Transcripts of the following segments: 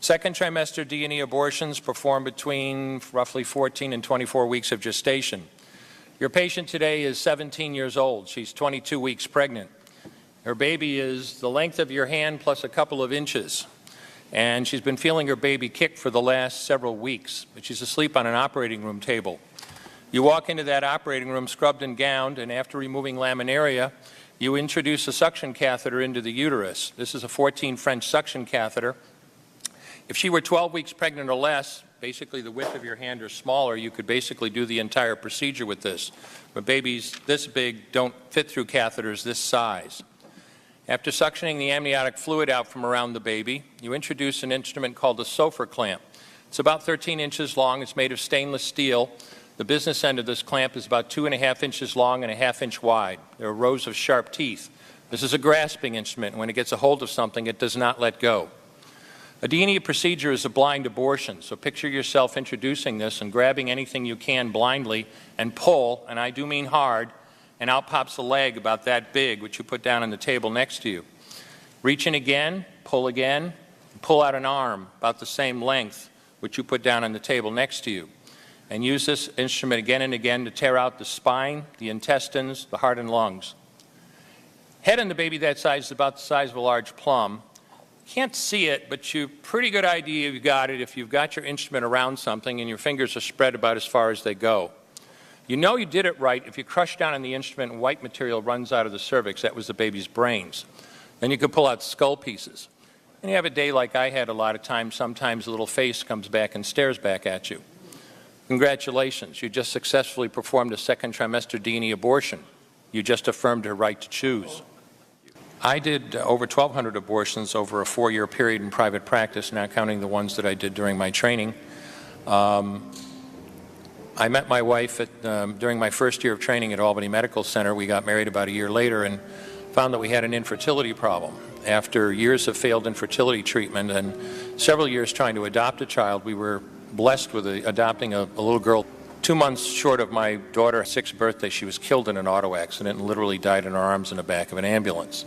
Second trimester D&E abortions perform between roughly 14 and 24 weeks of gestation. Your patient today is 17 years old. She's 22 weeks pregnant. Her baby is the length of your hand plus a couple of inches. And she's been feeling her baby kick for the last several weeks, but she's asleep on an operating room table. You walk into that operating room scrubbed and gowned, and after removing laminaria, you introduce a suction catheter into the uterus. This is a 14 French suction catheter. If she were 12 weeks pregnant or less, basically the width of your hand or smaller, you could basically do the entire procedure with this. But babies this big don't fit through catheters this size. After suctioning the amniotic fluid out from around the baby, you introduce an instrument called a Sofer clamp. It's about 13 inches long. It's made of stainless steel. The business end of this clamp is about 2.5 inches long and 1/2 inch wide. There are rows of sharp teeth. This is a grasping instrument. When it gets a hold of something, it does not let go. A D&E procedure is a blind abortion, so picture yourself introducing this and grabbing anything you can blindly and pull, and I do mean hard, and out pops a leg about that big, which you put down on the table next to you. Reach in again, pull out an arm about the same length, which you put down on the table next to you, and use this instrument again and again to tear out the spine, the intestines, the heart and lungs. Head on the baby that size is about the size of a large plum. Can't see it, but you pretty good idea you've got it if you've got your instrument around something and your fingers are spread about as far as they go. You know you did it right if you crush down on the instrument and white material runs out of the cervix. That was the baby's brains. Then you could pull out skull pieces. And you have a day like I had a lot of times, sometimes a little face comes back and stares back at you. Congratulations, you just successfully performed a second trimester D&E abortion. You just affirmed her right to choose. I did over 1,200 abortions over a 4-year period in private practice, not counting the ones that I did during my training. I met my wife during my first year of training at Albany Medical Center. We got married about a year later and found that we had an infertility problem. After years of failed infertility treatment and several years trying to adopt a child, we were blessed with adopting a little girl. 2 months short of my daughter's 6th birthday, she was killed in an auto accident and literally died in her arms in the back of an ambulance.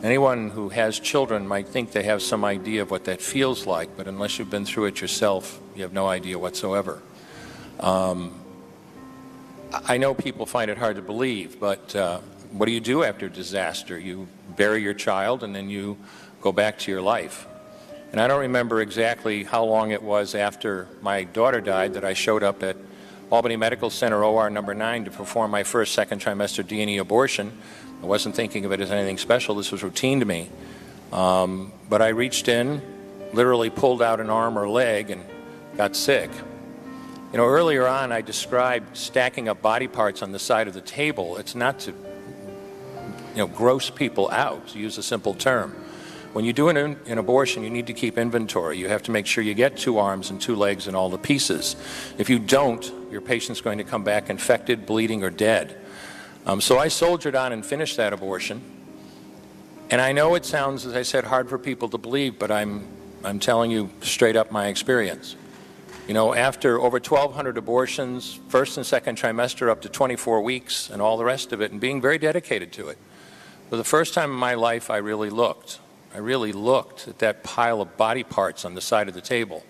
Anyone who has children might think they have some idea of what that feels like, but unless you've been through it yourself, you have no idea whatsoever. I know people find it hard to believe, but what do you do after disaster? You bury your child and then you go back to your life. And I don't remember exactly how long it was after my daughter died that I showed up at Albany Medical Center OR number 9 to perform my first second trimester D&E abortion. I wasn't thinking of it as anything special. This was routine to me. But I reached in, literally pulled out an arm or leg and got sick. You know, earlier on I described stacking up body parts on the side of the table. It's not to, gross people out, to use a simple term. When you do an abortion, you need to keep inventory. You have to make sure you get 2 arms and 2 legs and all the pieces. If you don't, your patient's going to come back infected, bleeding, or dead. So I soldiered on and finished that abortion. And I know it sounds, as I said, hard for people to believe, but I'm telling you straight up my experience. You know, after over 1,200 abortions, first and second trimester up to 24 weeks and all the rest of it, and being very dedicated to it, for the first time in my life I really looked. I really looked at that pile of body parts on the side of the table.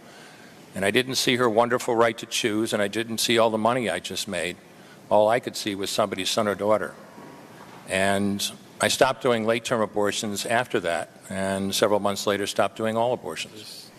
And I didn't see her wonderful right to choose, and I didn't see all the money I just made. All I could see was somebody's son or daughter. And I stopped doing late-term abortions after that, and several months later stopped doing all abortions.